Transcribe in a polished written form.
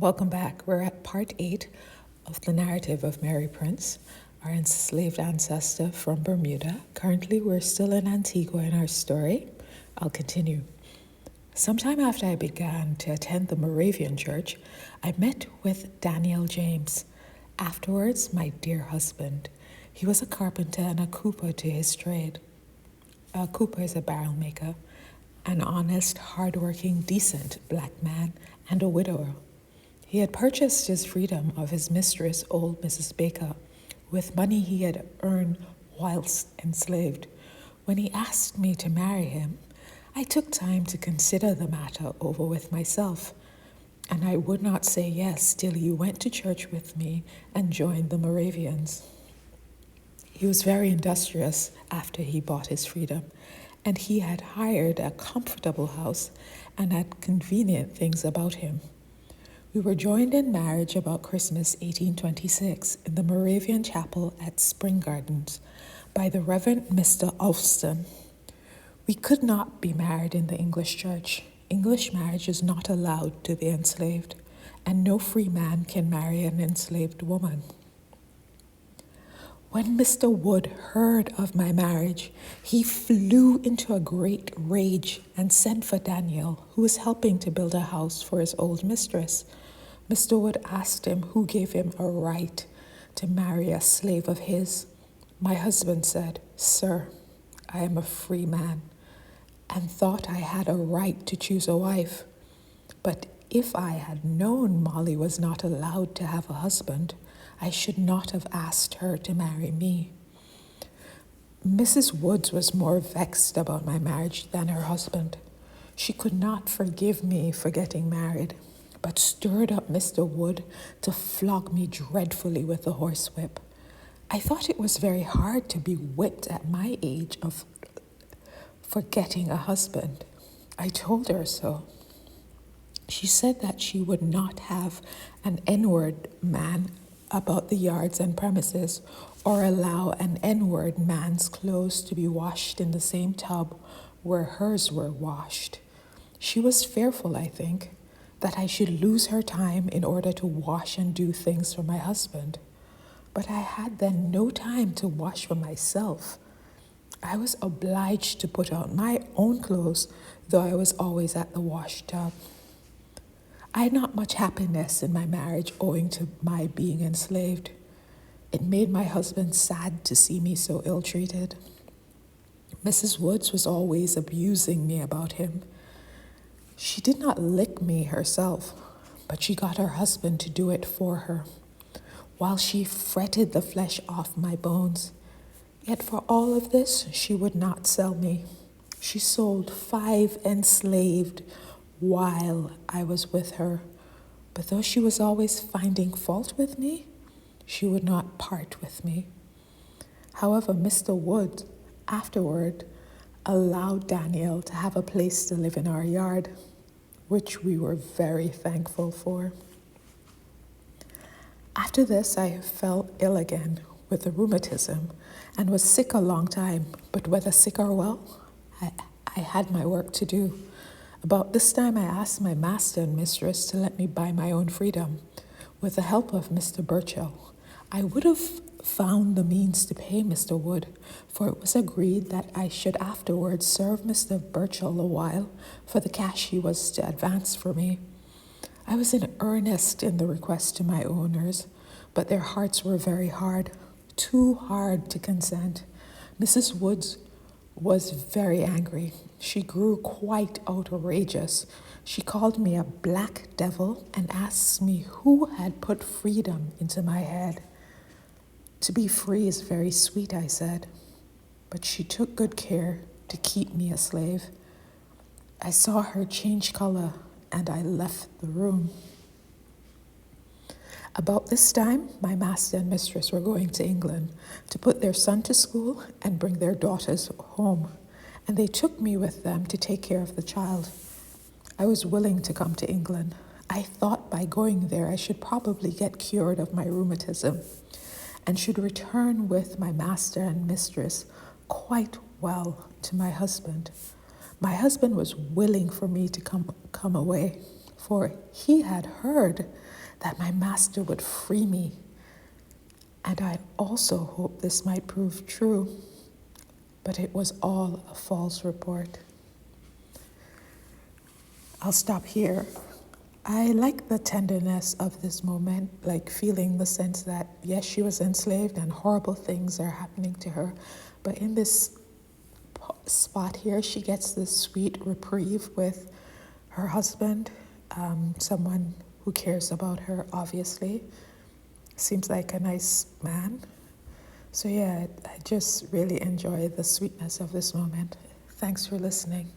Welcome back. We're at part 8 of the narrative of Mary Prince, our enslaved ancestor from Bermuda. Currently, we're still in Antigua in our story. I'll continue. Sometime after I began to attend the Moravian church, I met with Daniel James, afterwards my dear husband. He was a carpenter and a cooper to his trade. A cooper is a barrel maker, an honest, hard-working, decent black man, and a widower. He had purchased his freedom of his mistress, old Mrs. Baker, with money he had earned whilst enslaved. When he asked me to marry him, I took time to consider the matter over with myself, and I would not say yes till he went to church with me and joined the Moravians. He was very industrious after he bought his freedom, and he had hired a comfortable house and had convenient things about him. We were joined in marriage about Christmas 1826 in the Moravian chapel at Spring Gardens by the Reverend Mr. Ulfston. We could not be married in the English church. English marriage is not allowed to the enslaved, and no free man can marry an enslaved woman. When Mr. Wood heard of my marriage, he flew into a great rage and sent for Daniel, who was helping to build a house for his old mistress. Mr. Wood asked him who gave him a right to marry a slave of his. My husband said, "Sir, I am a free man, and thought I had a right to choose a wife. But if I had known Molly was not allowed to have a husband, I should not have asked her to marry me." Mrs. Woods was more vexed about my marriage than her husband. She could not forgive me for getting married, but stirred up Mr. Wood to flog me dreadfully with the horsewhip. I thought it was very hard to be whipped at my age for getting a husband. I told her so. She said that she would not have an N-word man about the yards and premises, or allow an N-word man's clothes to be washed in the same tub where hers were washed. She was fearful, I think, that I should lose her time in order to wash and do things for my husband. But I had then no time to wash for myself. I was obliged to put out my own clothes, though I was always at the wash tub. I had not much happiness in my marriage owing to my being enslaved. It made my husband sad to see me so ill-treated. Mrs. Woods was always abusing me about him. She did not lick me herself, but she got her husband to do it for her, while she fretted the flesh off my bones. Yet for all of this, she would not sell me. She sold 5 enslaved while I was with her, but though she was always finding fault with me, she would not part with me. However, Mr. Wood afterward allowed Daniel to have a place to live in our yard, which we were very thankful for. After this, I fell ill again with the rheumatism and was sick a long time, but whether sick or well, I had my work to do. About this time, I asked my master and mistress to let me buy my own freedom. With the help of Mr. Burchell, I would have found the means to pay Mr. Wood, for it was agreed that I should afterwards serve Mr. Burchell a while for the cash he was to advance for me. I was in earnest in the request to my owners, but their hearts were very hard, too hard to consent. Mrs. Woods was very angry. She grew quite outrageous. She called me a black devil and asked me who had put freedom into my head. To be free is very sweet, I said, but she took good care to keep me a slave. I saw her change color and I left the room. About this time, my master and mistress were going to England to put their son to school and bring their daughters home, and they took me with them to take care of the child. I was willing to come to England. I thought by going there I should probably get cured of my rheumatism and should return with my master and mistress quite well to my husband. My husband was willing for me to come away, for he had heard that my master would free me, and I also hoped this might prove true, but it was all a false report. I'll stop here. I like the tenderness of this moment, like feeling the sense that, yes, she was enslaved and horrible things are happening to her, but in this spot here, she gets this sweet reprieve with her husband, someone who cares about her, obviously. Seems like a nice man. So yeah, I just really enjoy the sweetness of this moment. Thanks for listening.